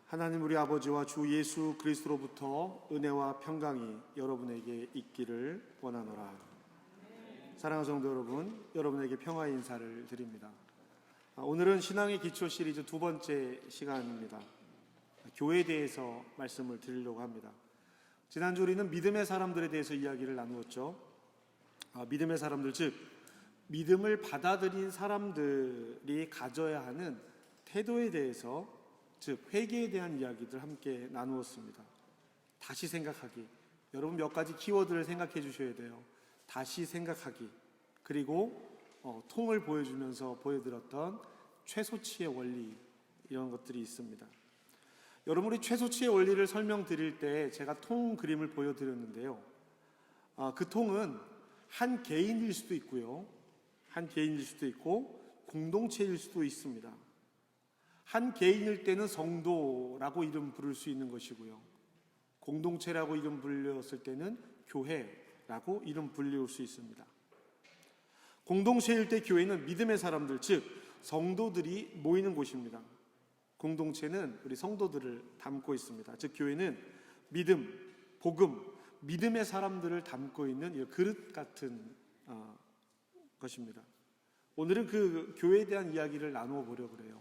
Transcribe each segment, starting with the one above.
하나님 우리 아버지와 주 예수 그리스도로부터 은혜와 평강이 여러분에게 있기를 원하노라. 사랑하는 성도 여러분, 여러분에게 평화의 인사를 드립니다. 오늘은 신앙의 기초 시리즈 두 번째 시간입니다. 교회에 대해서 말씀을 드리려고 합니다. 지난주 우리는 믿음의 사람들에 대해서 이야기를 나누었죠. 믿음의 사람들, 즉 믿음을 받아들인 사람들이 가져야 하는 태도에 대해서, 즉 회개에 대한 이야기들 함께 나누었습니다. 다시 생각하기, 여러분 몇 가지 키워드를 생각해 주셔야 돼요. 다시 생각하기, 그리고 통을 보여주면서 보여드렸던 최소치의 원리, 이런 것들이 있습니다. 여러분, 우리 최소치의 원리를 설명드릴 때 제가 통 그림을 보여드렸는데요. 그 통은 한 개인일 수도 있고요, 한 개인일 수도 있고 공동체일 수도 있습니다. 한 개인일 때는 성도라고 이름 부를 수 있는 것이고요, 공동체라고 이름 불렸을 때는 교회라고 이름 불릴 수 있습니다. 공동체일 때 교회는 믿음의 사람들, 즉 성도들이 모이는 곳입니다. 공동체는 우리 성도들을 담고 있습니다. 즉 교회는 믿음, 복음, 믿음의 사람들을 담고 있는 이 그릇 같은 것입니다. 오늘은 그 교회에 대한 이야기를 나누어 보려고 그래요.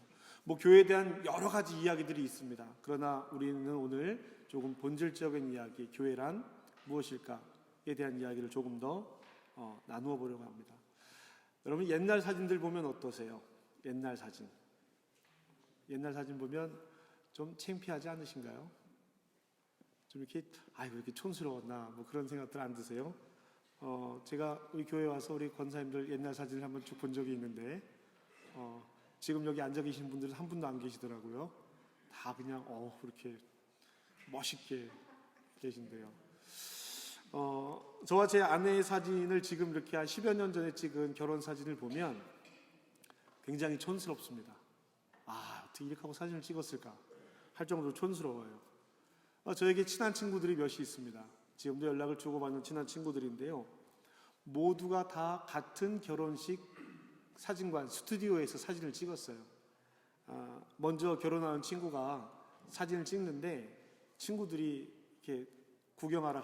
교회에 대한 여러 가지 이야기들이 있습니다. 그러나 우리는 오늘 조금 본질적인 이야기, 교회란 무엇일까에 대한 이야기를 조금 더 나누어 보려고 합니다. 여러분, 옛날 사진들 보면 어떠세요? 옛날 사진 보면 좀 창피하지 않으신가요? 좀 이렇게 왜 이렇게 촌스러웠나, 그런 생각들 안 드세요? 제가 우리 교회 와서 우리 권사님들 옛날 사진을 한번 쭉 본 적이 있는데 지금 여기 앉아 계신 분들은 한 분도 안 계시더라고요. 다 그냥 그렇게 멋있게 계신데요. 저와 제 아내의 사진을 지금 이렇게 한 10여 년 전에 찍은 결혼 사진을 보면 굉장히 촌스럽습니다. 어떻게 이렇게 하고 사진을 찍었을까 할 정도로 촌스러워요. 저에게 친한 친구들이 몇이 있습니다. 지금도 연락을 주고받는 친한 친구들인데요, 모두가 다 같은 결혼식 사진관 스튜디오에서 사진을 찍었어요. 먼저 결혼하는 친구가 사진을 찍는데 친구들이 이렇게 구경하러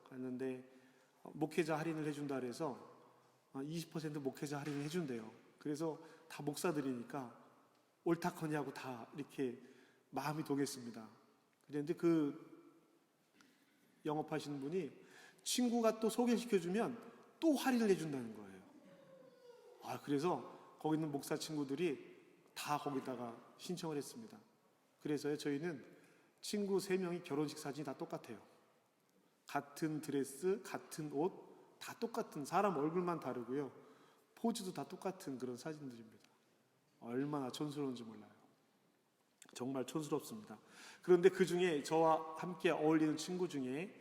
갔는데 목회자 할인을 해준다 그래서 20% 목회자 할인을 해준대요. 그래서 다 목사들이니까 옳다커니하고 다 이렇게 마음이 동했습니다. 그런데 그 영업하시는 분이 친구가 또 소개시켜주면 또 할인을 해준다는 거예요. 그래서 거기 있는 목사 친구들이 다 거기다가 신청을 했습니다. 그래서요, 저희는 친구 3명이 결혼식 사진이 다 똑같아요. 같은 드레스, 같은 옷, 다 똑같은, 사람 얼굴만 다르고요, 포즈도 다 똑같은 그런 사진들입니다. 얼마나 촌스러운지 몰라요. 정말 촌스럽습니다. 그런데 그 중에 저와 함께 어울리는 친구 중에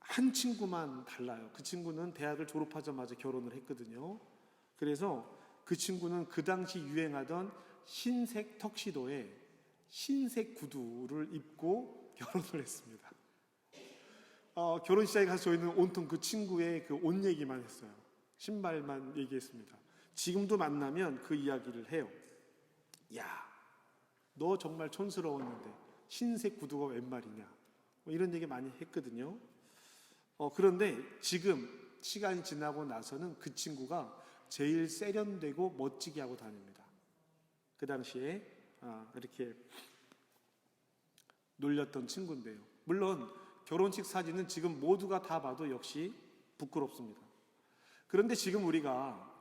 한 친구만 달라요. 그 친구는 대학을 졸업하자마자 결혼을 했거든요. 그래서 그 친구는 그 당시 유행하던 흰색 턱시도에 흰색 구두를 입고 결혼을 했습니다. 결혼식장에 가서 저희는 온통 그 친구의 그 옷 얘기만 했어요. 신발만 얘기했습니다. 지금도 만나면 그 이야기를 해요. 너 정말 촌스러웠는데 흰색 구두가 웬 말이냐, 이런 얘기 많이 했거든요. 그런데 지금 시간이 지나고 나서는 그 친구가 제일 세련되고 멋지게 하고 다닙니다. 그 당시에 이렇게 놀렸던 친구인데요. 물론 결혼식 사진은 지금 모두가 다 봐도 역시 부끄럽습니다. 그런데 지금 우리가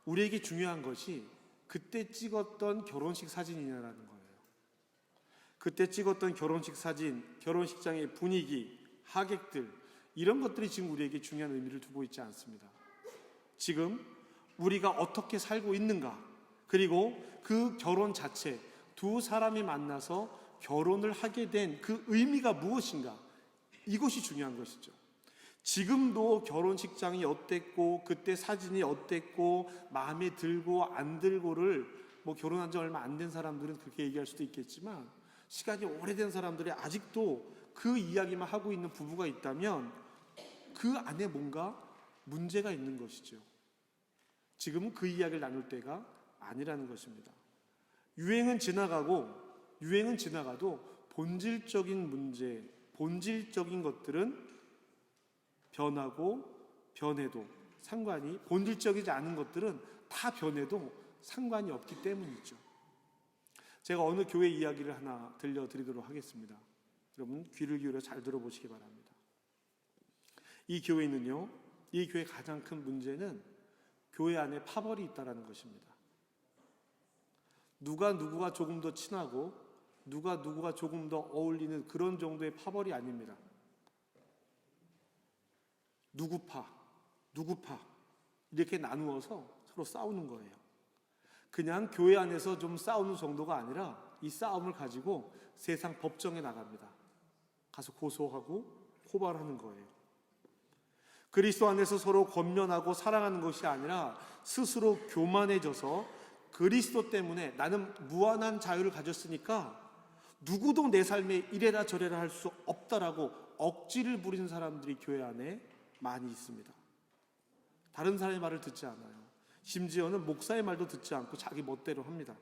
우리에게 중요한 것이 그때 찍었던 결혼식 사진이냐라는 거예요. 그때 찍었던 결혼식 사진, 결혼식장의 분위기, 하객들, 이런 것들이 지금 우리에게 중요한 의미를 두고 있지 않습니다. 지금 우리가 어떻게 살고 있는가, 그리고 그 결혼 자체, 두 사람이 만나서 결혼을 하게 된 그 의미가 무엇인가, 이것이 중요한 것이죠. 지금도 결혼식장이 어땠고 그때 사진이 어땠고 마음에 들고 안 들고를 결혼한 지 얼마 안 된 사람들은 그렇게 얘기할 수도 있겠지만, 시간이 오래된 사람들이 아직도 그 이야기만 하고 있는 부부가 있다면 그 안에 뭔가 문제가 있는 것이죠. 지금은 그 이야기를 나눌 때가 아니라는 것입니다. 유행은 지나가고 유행은 지나가도 본질적인 문제, 본질적인 것들은 변하고 변해도 상관이, 본질적이지 않은 것들은 다 변해도 상관이 없기 때문이죠. 제가 어느 교회 이야기를 하나 들려드리도록 하겠습니다. 여러분 귀를 기울여 잘 들어보시기 바랍니다. 이 교회는요, 이 교회의 가장 큰 문제는 교회 안에 파벌이 있다는 것입니다. 누가 누구가 조금 더 친하고 누가 누구가 조금 더 어울리는 그런 정도의 파벌이 아닙니다. 누구파 이렇게 나누어서 서로 싸우는 거예요. 그냥 교회 안에서 좀 싸우는 정도가 아니라 이 싸움을 가지고 세상 법정에 나갑니다. 가서 고소하고 고발하는 거예요. 그리스도 안에서 서로 권면하고 사랑하는 것이 아니라 스스로 교만해져서 그리스도 때문에 나는 무한한 자유를 가졌으니까 누구도 내 삶에 이래라 저래라 할 수 없다라고 억지를 부리는 사람들이 교회 안에 많이 있습니다. 다른 사람의 말을 듣지 않아요. 심지어는 목사의 말도 듣지 않고 자기 멋대로 합니다.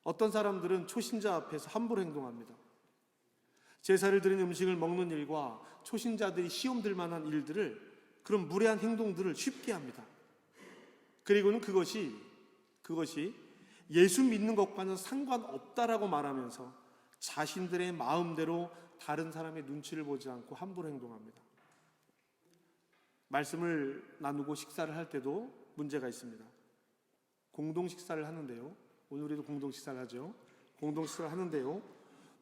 어떤 사람들은 초신자 앞에서 함부로 행동합니다. 제사를 드린 음식을 먹는 일과 초신자들이 시험 들 만한 일들을, 그런 무례한 행동들을 쉽게 합니다. 그리고는 그것이 예수 믿는 것과는 상관없다라고 말하면서 자신들의 마음대로 다른 사람의 눈치를 보지 않고 함부로 행동합니다. 말씀을 나누고 식사를 할 때도 문제가 있습니다. 공동 식사를 하는데요, 오늘 우리도 공동 식사를 하죠. 공동 식사를 하는데요,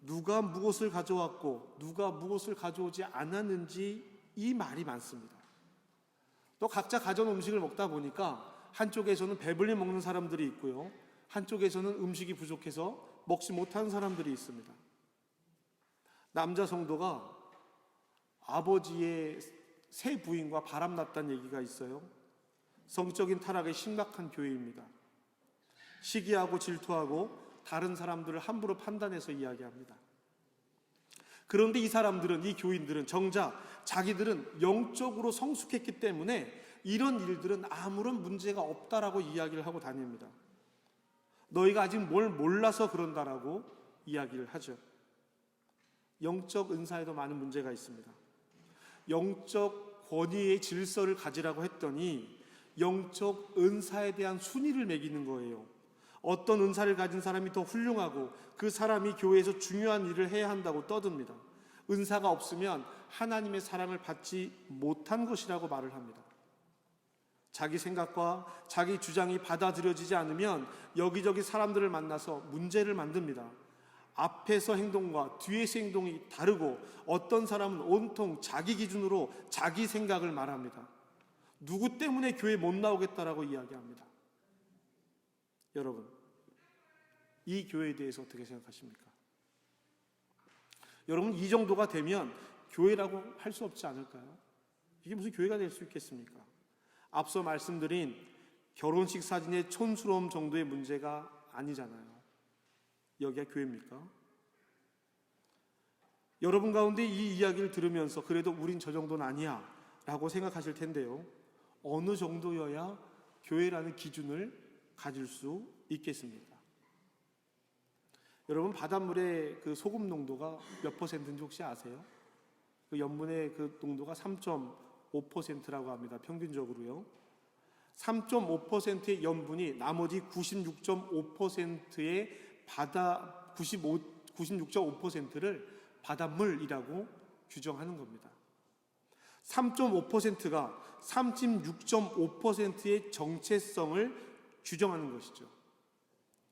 누가 무엇을 가져왔고 누가 무엇을 가져오지 않았는지 이 말이 많습니다. 또 각자 가져온 음식을 먹다 보니까 한쪽에서는 배불리 먹는 사람들이 있고요, 한쪽에서는 음식이 부족해서 먹지 못하는 사람들이 있습니다. 남자 성도가 아버지의 새 부인과 바람났다는 얘기가 있어요. 성적인 타락의 심각한 교회입니다. 시기하고 질투하고 다른 사람들을 함부로 판단해서 이야기합니다. 그런데 이 사람들은, 이 교인들은 정작 자기들은 영적으로 성숙했기 때문에 이런 일들은 아무런 문제가 없다라고 이야기를 하고 다닙니다. 너희가 아직 뭘 몰라서 그런다라고 이야기를 하죠. 영적 은사에도 많은 문제가 있습니다. 영적 권위의 질서를 가지라고 했더니 영적 은사에 대한 순위를 매기는 거예요. 어떤 은사를 가진 사람이 더 훌륭하고 그 사람이 교회에서 중요한 일을 해야 한다고 떠듭니다. 은사가 없으면 하나님의 사랑을 받지 못한 것이라고 말을 합니다. 자기 생각과 자기 주장이 받아들여지지 않으면 여기저기 사람들을 만나서 문제를 만듭니다. 앞에서 행동과 뒤에서 행동이 다르고 어떤 사람은 온통 자기 기준으로 자기 생각을 말합니다. 누구 때문에 교회 못 나오겠다라고 이야기합니다. 여러분, 이 교회에 대해서 어떻게 생각하십니까? 여러분, 이 정도가 되면 교회라고 할 수 없지 않을까요? 이게 무슨 교회가 될 수 있겠습니까? 앞서 말씀드린 결혼식 사진의 촌스러움 정도의 문제가 아니잖아요. 여기가 교회입니까? 여러분 가운데 이 이야기를 들으면서 그래도 우린 저 정도는 아니야 라고 생각하실 텐데요, 어느 정도여야 교회라는 기준을 가질 수 있겠습니까? 여러분, 바닷물의 그 소금 농도가 몇 퍼센트인지 혹시 아세요? 그 염분의 그 농도가 3.5%라고 합니다. 평균적으로요. 3.5%의 염분이 나머지 96.5%의 96.5%를 바닷물이라고 규정하는 겁니다. 3.5%가 36.5%의 정체성을 규정하는 것이죠.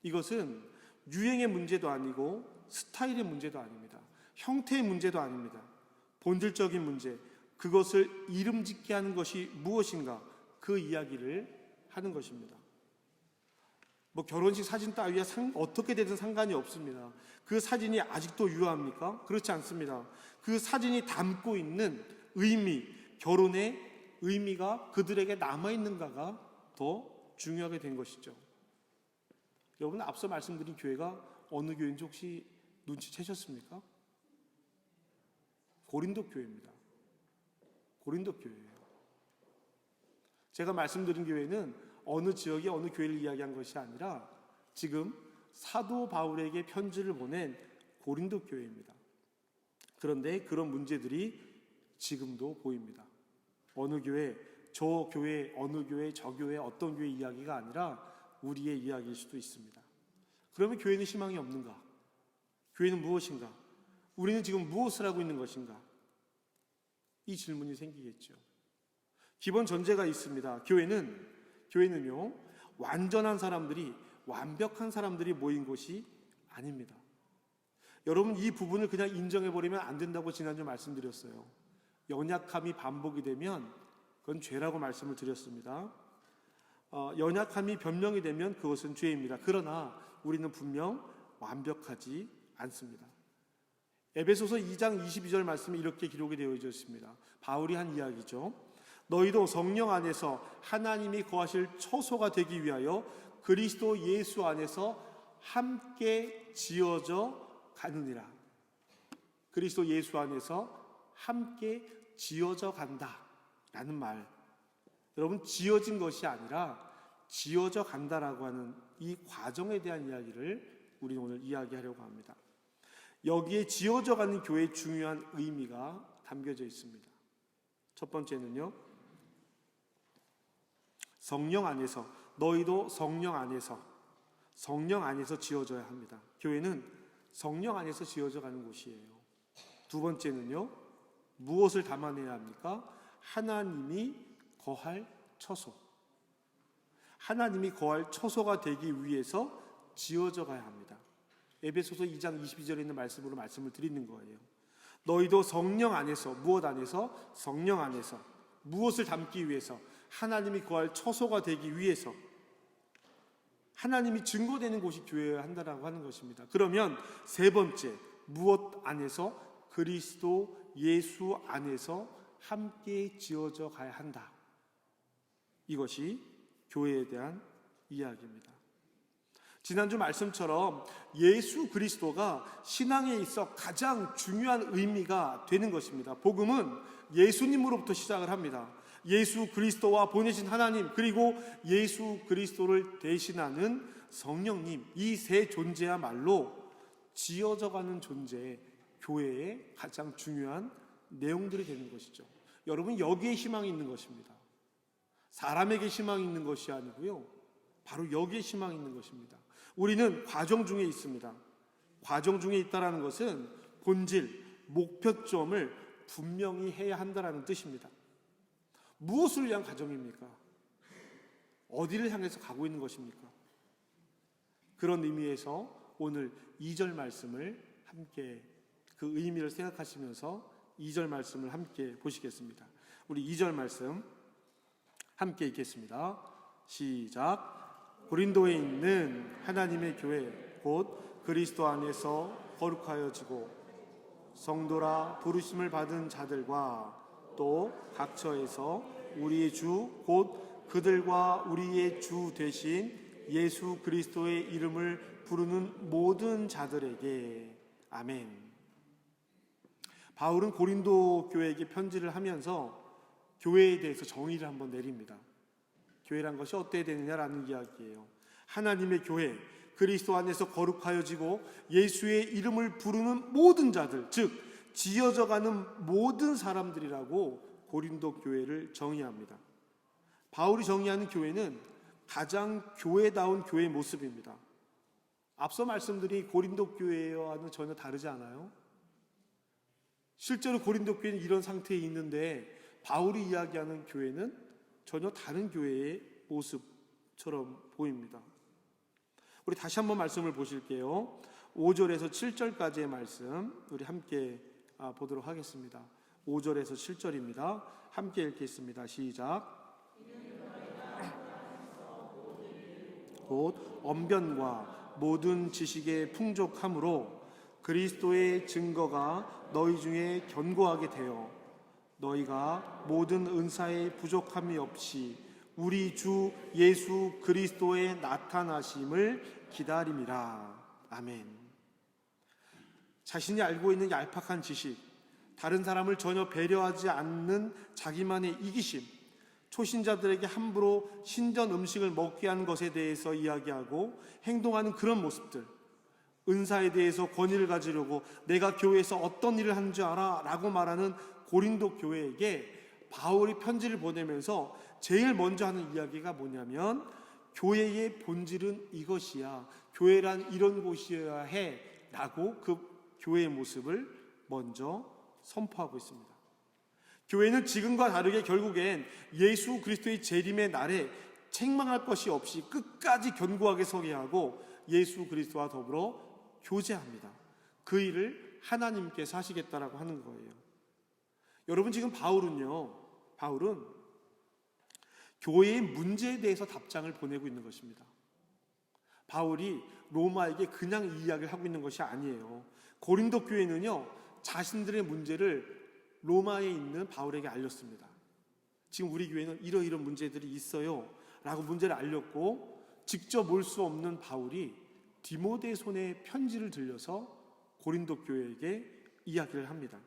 이것은 유행의 문제도 아니고 스타일의 문제도 아닙니다. 형태의 문제도 아닙니다. 본질적인 문제, 그것을 이름 짓게 하는 것이 무엇인가, 그 이야기를 하는 것입니다. 결혼식 사진 따위와 어떻게 되든 상관이 없습니다. 그 사진이 아직도 유효합니까? 그렇지 않습니다. 그 사진이 담고 있는 의미, 결혼의 의미가 그들에게 남아있는가가 더 중요하게 된 것이죠. 여러분, 앞서 말씀드린 교회가 어느 교회인지 혹시 눈치채셨습니까? 고린도 교회입니다. 고린도 교회예요. 제가 말씀드린 교회는 어느 지역의 어느 교회를 이야기한 것이 아니라 지금 사도 바울에게 편지를 보낸 고린도 교회입니다. 그런데 그런 문제들이 지금도 보입니다. 어느 교회, 저 교회, 어느 교회, 저 교회, 어떤 교회 이야기가 아니라 우리의 이야기일 수도 있습니다. 그러면 교회는 희망이 없는가? 교회는 무엇인가? 우리는 지금 무엇을 하고 있는 것인가? 이 질문이 생기겠죠. 기본 전제가 있습니다. 교회는요, 완전한 사람들이, 완벽한 사람들이 모인 곳이 아닙니다. 여러분, 이 부분을 그냥 인정해버리면 안 된다고 지난주 말씀드렸어요. 연약함이 반복이 되면 그건 죄라고 말씀을 드렸습니다. 연약함이 변명이 되면 그것은 죄입니다. 그러나 우리는 분명 완벽하지 않습니다. 에베소서 2장 22절 말씀이 이렇게 기록이 되어 있습니다. 바울이 한 이야기죠. 너희도 성령 안에서 하나님이 거하실 처소가 되기 위하여 그리스도 예수 안에서 함께 지어져 가느니라. 그리스도 예수 안에서 함께 지어져 간다라는 말. 여러분, 지어진 것이 아니라 지어져 간다라고 하는 이 과정에 대한 이야기를 우리는 오늘 이야기하려고 합니다. 여기에 지어져 가는 교회의 중요한 의미가 담겨져 있습니다. 첫 번째는요, 성령 안에서, 너희도 성령 안에서 지어져야 합니다. 교회는 성령 안에서 지어져 가는 곳이에요. 두 번째는요, 무엇을 담아내야 합니까? 하나님이 거할 처소. 하나님이 거할 처소가 되기 위해서 지어져 가야 합니다. 에베소서 2장 22절에 있는 말씀으로 말씀을 드리는 거예요. 너희도 성령 안에서, 무엇 안에서? 성령 안에서. 무엇을 담기 위해서? 하나님이 거할 처소가 되기 위해서. 하나님이 증거되는 곳이 교회여야 한다라고 하는 것입니다. 그러면 세 번째, 무엇 안에서? 그리스도 예수 안에서 함께 지어져 가야 한다. 이것이 교회에 대한 이야기입니다. 지난주 말씀처럼 예수 그리스도가 신앙에 있어 가장 중요한 의미가 되는 것입니다. 복음은 예수님으로부터 시작을 합니다. 예수 그리스도와 보내신 하나님, 그리고 예수 그리스도를 대신하는 성령님, 이 세 존재야말로 지어져가는 존재, 교회의 가장 중요한 내용들이 되는 것이죠. 여러분, 여기에 희망이 있는 것입니다. 사람에게 희망이 있는 것이 아니고요, 바로 여기에 희망이 있는 것입니다. 우리는 과정 중에 있습니다. 과정 중에 있다는 것은 본질, 목표점을 분명히 해야 한다는 뜻입니다. 무엇을 위한 과정입니까? 어디를 향해서 가고 있는 것입니까? 그런 의미에서 오늘 2절 말씀을 함께, 그 의미를 생각하시면서 2절 말씀을 함께 보시겠습니다. 우리 2절 말씀 함께 읽겠습니다. 시작. 고린도에 있는 하나님의 교회 곧 그리스도 안에서 거룩하여지고 성도라 부르심을 받은 자들과 또 각처에서 우리의 주 곧 그들과 우리의 주 되신 예수 그리스도의 이름을 부르는 모든 자들에게 아멘. 바울은 고린도 교회에게 편지를 하면서 교회에 대해서 정의를 한번 내립니다. 교회란 것이 어때야 되느냐라는 이야기예요. 하나님의 교회, 그리스도 안에서 거룩하여지고 예수의 이름을 부르는 모든 자들, 즉 지어져가는 모든 사람들이라고 고린도 교회를 정의합니다. 바울이 정의하는 교회는 가장 교회다운 교회의 모습입니다. 앞서 말씀드린 고린도 교회와는 전혀 다르지 않아요? 실제로 고린도 교회는 이런 상태에 있는데 바울이 이야기하는 교회는 전혀 다른 교회의 모습처럼 보입니다. 우리 다시 한번 말씀을 보실게요. 5절에서 7절까지의 말씀 우리 함께 보도록 하겠습니다. 5절에서 7절입니다. 함께 읽겠습니다. 시작. 곧 언변과 모든 지식의 풍족함으로 그리스도의 증거가 너희 중에 견고하게 되어 너희가 모든 은사의 부족함이 없이 우리 주 예수 그리스도의 나타나심을 기다림이라. 아멘. 자신이 알고 있는 얄팍한 지식, 다른 사람을 전혀 배려하지 않는 자기만의 이기심, 초신자들에게 함부로 신전 음식을 먹게 한 것에 대해서 이야기하고 행동하는 그런 모습들, 은사에 대해서 권위를 가지려고 내가 교회에서 어떤 일을 하는 줄 알아 라고 말하는 고린도 교회에게 바울이 편지를 보내면서 제일 먼저 하는 이야기가 뭐냐면, 교회의 본질은 이것이야, 교회란 이런 곳이어야 해 라고 그 교회의 모습을 먼저 선포하고 있습니다. 교회는 지금과 다르게 결국엔 예수 그리스도의 재림의 날에 책망할 것이 없이 끝까지 견고하게 서게 하고 예수 그리스도와 더불어 교제합니다. 그 일을 하나님께서 하시겠다라고 하는 거예요. 여러분, 지금 바울은 교회의 문제에 대해서 답장을 보내고 있는 것입니다. 바울이 로마에게 그냥 이 이야기를 하고 있는 것이 아니에요. 고린도 교회는요, 자신들의 문제를 로마에 있는 바울에게 알렸습니다. 지금 우리 교회는 이러이런 문제들이 있어요 라고 문제를 알렸고, 직접 올 수 없는 바울이 디모데 손에 편지를 들려서 고린도 교회에게 이야기를 합니다.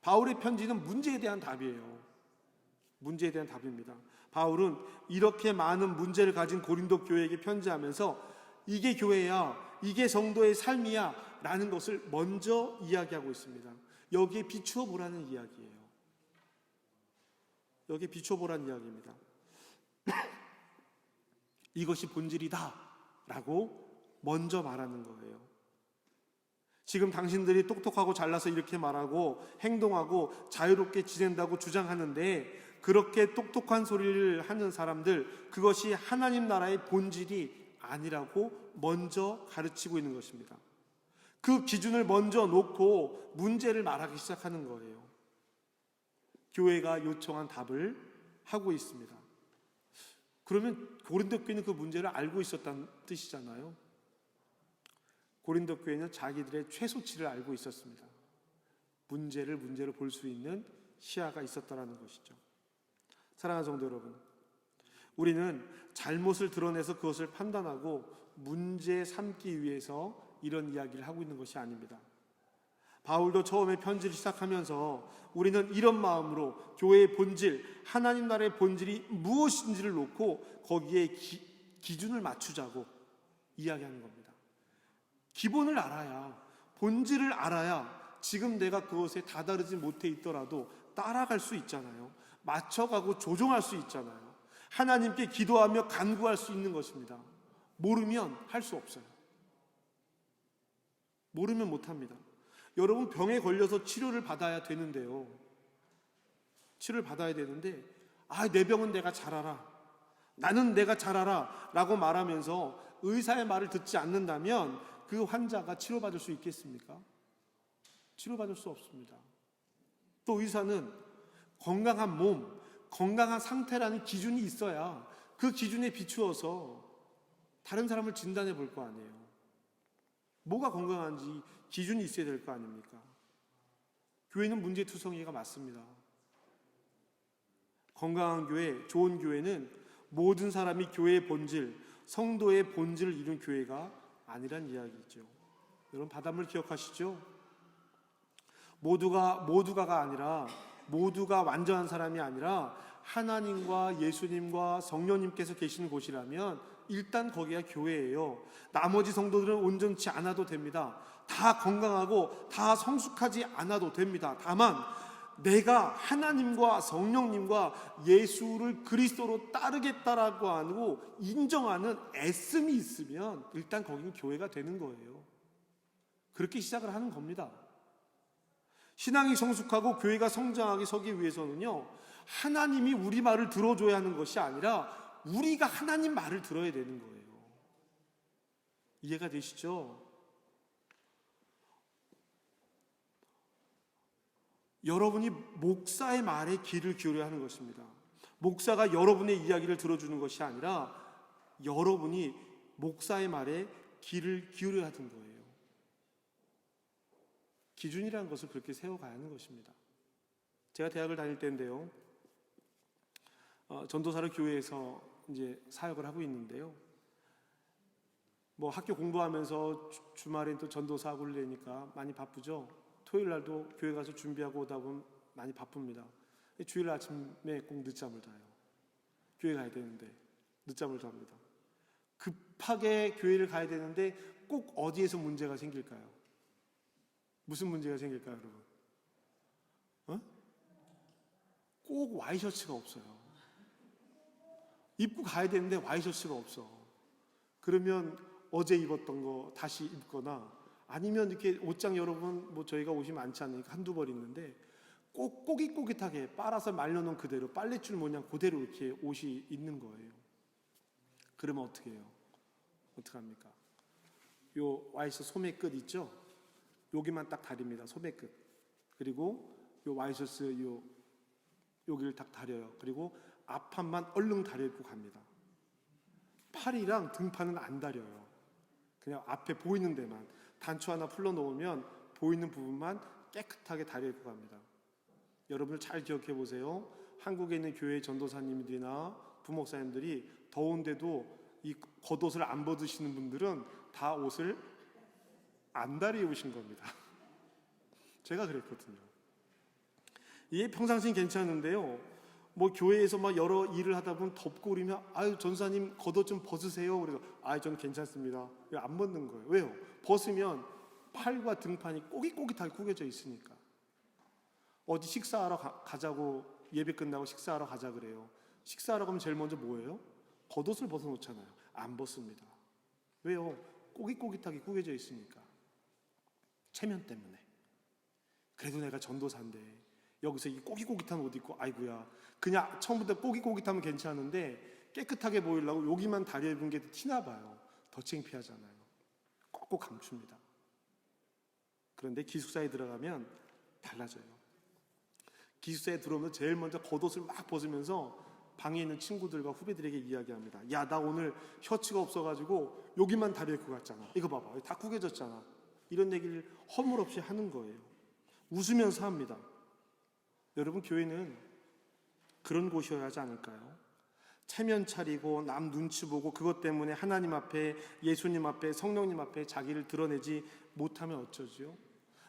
바울의 편지는 문제에 대한 답이에요. 문제에 대한 답입니다. 바울은 이렇게 많은 문제를 가진 고린도 교회에게 편지하면서 이게 교회야, 이게 성도의 삶이야 라는 것을 먼저 이야기하고 있습니다. 여기에 비추어 보라는 이야기예요. 여기에 비추어 보라는 이야기입니다. 이것이 본질이다 라고 먼저 말하는 거예요. 지금 당신들이 똑똑하고 잘나서 이렇게 말하고 행동하고 자유롭게 지낸다고 주장하는데, 그렇게 똑똑한 소리를 하는 사람들, 그것이 하나님 나라의 본질이 아니라고 먼저 가르치고 있는 것입니다. 그 기준을 먼저 놓고 문제를 말하기 시작하는 거예요. 교회가 요청한 답을 하고 있습니다. 그러면 고린도 교회는 그 문제를 알고 있었다는 뜻이잖아요. 고린도 교회는 자기들의 최소치를 알고 있었습니다. 문제를 문제로 볼 수 있는 시야가 있었다는 것이죠. 사랑하는 성도 여러분, 우리는 잘못을 드러내서 그것을 판단하고 문제 삼기 위해서 이런 이야기를 하고 있는 것이 아닙니다. 바울도 처음에 편지를 시작하면서 우리는 이런 마음으로 교회의 본질, 하나님 나라의 본질이 무엇인지를 놓고 거기에 기준을 맞추자고 이야기하는 겁니다. 기본을 알아야, 본질을 알아야 지금 내가 그것에 다다르지 못해 있더라도 따라갈 수 있잖아요. 맞춰가고 조종할 수 있잖아요. 하나님께 기도하며 간구할 수 있는 것입니다. 모르면 할 수 없어요. 모르면 못합니다. 여러분, 병에 걸려서 치료를 받아야 되는데요, 치료를 받아야 되는데 내 병은 내가 잘 알아, 나는 내가 잘 알아 라고 말하면서 의사의 말을 듣지 않는다면 그 환자가 치료받을 수 있겠습니까? 치료받을 수 없습니다. 또 의사는 건강한 몸, 건강한 상태라는 기준이 있어야 그 기준에 비추어서 다른 사람을 진단해 볼 거 아니에요. 뭐가 건강한지 기준이 있어야 될 거 아닙니까? 교회는 문제투성이가 맞습니다. 건강한 교회, 좋은 교회는 모든 사람이 교회의 본질, 성도의 본질을 이룬 교회가 아니란 이야기죠. 여러분, 바닷물 기억하시죠? 모두가가 아니라, 모두가 완전한 사람이 아니라 하나님과 예수님과 성령님께서 계시는 곳이라면 일단 거기가 교회예요. 나머지 성도들은 온전치 않아도 됩니다. 다 건강하고 다 성숙하지 않아도 됩니다. 다만 내가 하나님과 성령님과 예수를 그리스도로 따르겠다라고 하고 인정하는 애씀이 있으면 일단 거기는 교회가 되는 거예요. 그렇게 시작을 하는 겁니다. 신앙이 성숙하고 교회가 성장하게 서기 위해서는요, 하나님이 우리 말을 들어줘야 하는 것이 아니라 우리가 하나님 말을 들어야 되는 거예요. 이해가 되시죠? 여러분이 목사의 말에 귀를 기울여야 하는 것입니다. 목사가 여러분의 이야기를 들어주는 것이 아니라 여러분이 목사의 말에 귀를 기울여야 하는 거예요. 기준이라는 것을 그렇게 세워가야 하는 것입니다. 제가 대학을 다닐 때인데요, 전도사를 교회에서 이제 사역을 하고 있는데요, 뭐 학교 공부하면서 주말엔 또 전도사 훈련이니까 많이 바쁘죠. 토요일 날도 교회 가서 준비하고 오다 보면 많이 바쁩니다. 주일 아침에 꼭 늦잠을 자요. 교회 가야 되는데 늦잠을 잡니다. 급하게 교회를 가야 되는데 꼭 어디에서 문제가 생길까요? 무슨 문제가 생길까요, 여러분? 꼭 와이셔츠가 없어요. 입고 가야 되는데 와이셔츠가 없어. 그러면 어제 입었던 거 다시 입거나, 아니면 이렇게 옷장 여러분, 뭐 저희가 옷이 많지 않으니까 한두 벌 있는데 꼭 꼬깃꼬깃하게 빨아서 말려놓은 그대로 빨랫줄 모양 그대로 이렇게 옷이 있는 거예요. 그러면 어떻게 해요? 어떡합니까? 요 와이셔츠 소매 끝 있죠? 여기만 딱 다립니다. 소매 끝. 그리고 요 와이셔츠 여기를 딱 다려요. 그리고 앞판만 얼른 다려 입고 갑니다. 팔이랑 등판은 안 다려요. 그냥 앞에 보이는 데만 단추 하나 풀러 놓으면 보이는 부분만 깨끗하게 다려 입고 갑니다. 여러분들 잘 기억해 보세요. 한국에 있는 교회 전도사님들이나 부목사님들이 더운데도 이 겉옷을 안 벗으시는 분들은 다 옷을 안 다려 입으신 겁니다. 제가 그랬거든요. 이게 평상시는 괜찮은데요, 뭐 교회에서 막 여러 일을 하다 보면 덥고 그러면 아유 전사님 겉옷 좀 벗으세요. 그래서 아유 저는 괜찮습니다. 왜 안 벗는 거예요? 왜요? 벗으면 팔과 등판이 꼬깃꼬깃하게 구겨져 있으니까. 어디 식사하러 가자고, 예배 끝나고 식사하러 가자 그래요. 식사하러 가면 제일 먼저 뭐예요? 겉옷을 벗어놓잖아요. 안 벗습니다. 왜요? 꼬깃꼬깃하게 구겨져 있으니까. 체면 때문에. 그래도 내가 전도사인데 여기서 이 꼬깃꼬깃한 옷 입고 아이고야, 그냥 처음부터 꼬깃꼬깃하면 괜찮은데 깨끗하게 보이려고 여기만 다려 입은 게 티나 봐요. 더 창피하잖아요. 꼭꼭 감춥니다. 그런데 기숙사에 들어가면 달라져요. 기숙사에 들어오면 제일 먼저 겉옷을 막 벗으면서 방에 있는 친구들과 후배들에게 이야기합니다. 야, 나 오늘 셔츠가 없어가지고 여기만 다려 입고 갔잖아. 이거 봐봐, 다 구겨졌잖아. 이런 얘기를 허물없이 하는 거예요. 웃으면서 합니다. 여러분, 교회는 그런 곳이어야 하지 않을까요? 체면 차리고 남 눈치 보고 그것 때문에 하나님 앞에, 예수님 앞에, 성령님 앞에 자기를 드러내지 못하면 어쩌지요?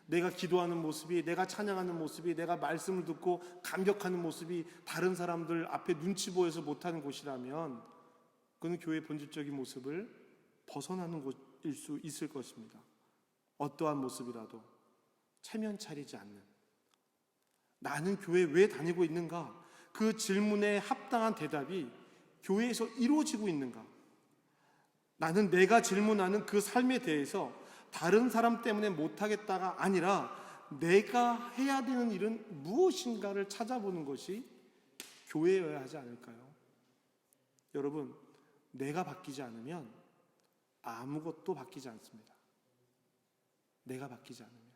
내가 기도하는 모습이, 내가 찬양하는 모습이, 내가 말씀을 듣고 감격하는 모습이 다른 사람들 앞에 눈치 보여서 못하는 곳이라면 그는 교회의 본질적인 모습을 벗어나는 곳일 수 있을 것입니다. 어떠한 모습이라도 체면 차리지 않는, 나는 교회 왜 다니고 있는가? 그 질문에 합당한 대답이 교회에서 이루어지고 있는가? 나는 내가 질문하는 그 삶에 대해서 다른 사람 때문에 못하겠다가 아니라 내가 해야 되는 일은 무엇인가를 찾아보는 것이 교회여야 하지 않을까요? 여러분, 내가 바뀌지 않으면 아무것도 바뀌지 않습니다. 내가 바뀌지 않으면.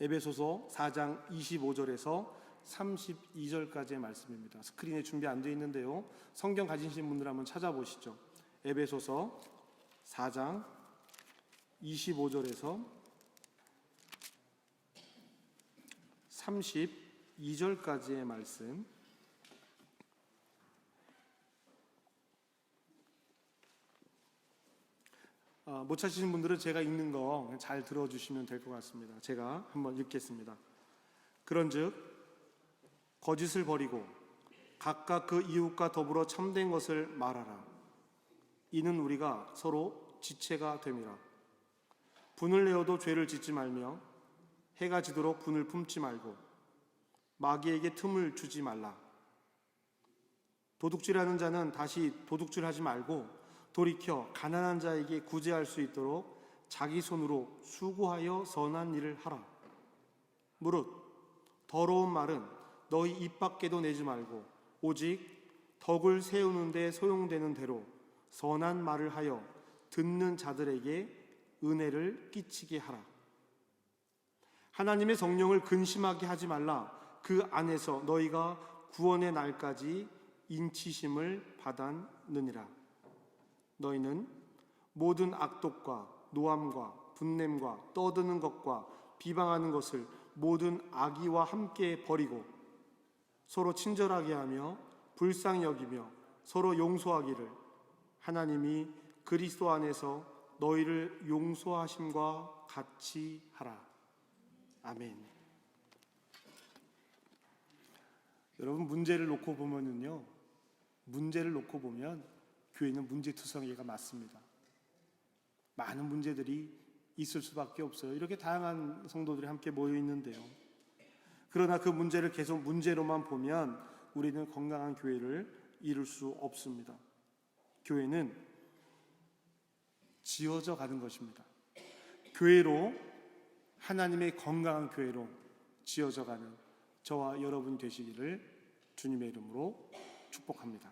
에베소서 4장 25절에서 32절까지의 말씀입니다. 스크린에 준비 안 되어 있는데요, 성경 가지신 분들 한번 찾아보시죠. 에베소서 4장 25절에서 32절까지의 말씀, 못 찾으신 분들은 제가 읽는 거 잘 들어주시면 될 것 같습니다. 제가 한번 읽겠습니다. 그런즉 거짓을 버리고 각각 그 이웃과 더불어 참된 것을 말하라. 이는 우리가 서로 지체가 됨이라. 분을 내어도 죄를 짓지 말며 해가 지도록 분을 품지 말고 마귀에게 틈을 주지 말라. 도둑질하는 자는 다시 도둑질하지 말고 돌이켜 가난한 자에게 구제할 수 있도록 자기 손으로 수고하여 선한 일을 하라. 무릇 더러운 말은 너희 입 밖에도 내지 말고 오직 덕을 세우는 데 소용되는 대로 선한 말을 하여 듣는 자들에게 은혜를 끼치게 하라. 하나님의 성령을 근심하게 하지 말라. 그 안에서 너희가 구원의 날까지 인치심을 받았느니라. 너희는 모든 악독과 노함과 분냄과 떠드는 것과 비방하는 것을 모든 악의와 함께 버리고 서로 친절하게 하며 불쌍히 여기며 서로 용서하기를 하나님이 그리스도 안에서 너희를 용서하심과 같이 하라. 아멘. 여러분, 문제를 놓고 보면은요, 문제를 놓고 보면 교회는 문제투성이가 맞습니다. 많은 문제들이 있을 수밖에 없어요. 이렇게 다양한 성도들이 함께 모여 있는데요. 그러나 그 문제를 계속 문제로만 보면 우리는 건강한 교회를 이룰 수 없습니다. 교회는 지어져 가는 것입니다. 교회로, 하나님의 건강한 교회로 지어져 가는 저와 여러분 되시기를 주님의 이름으로 축복합니다.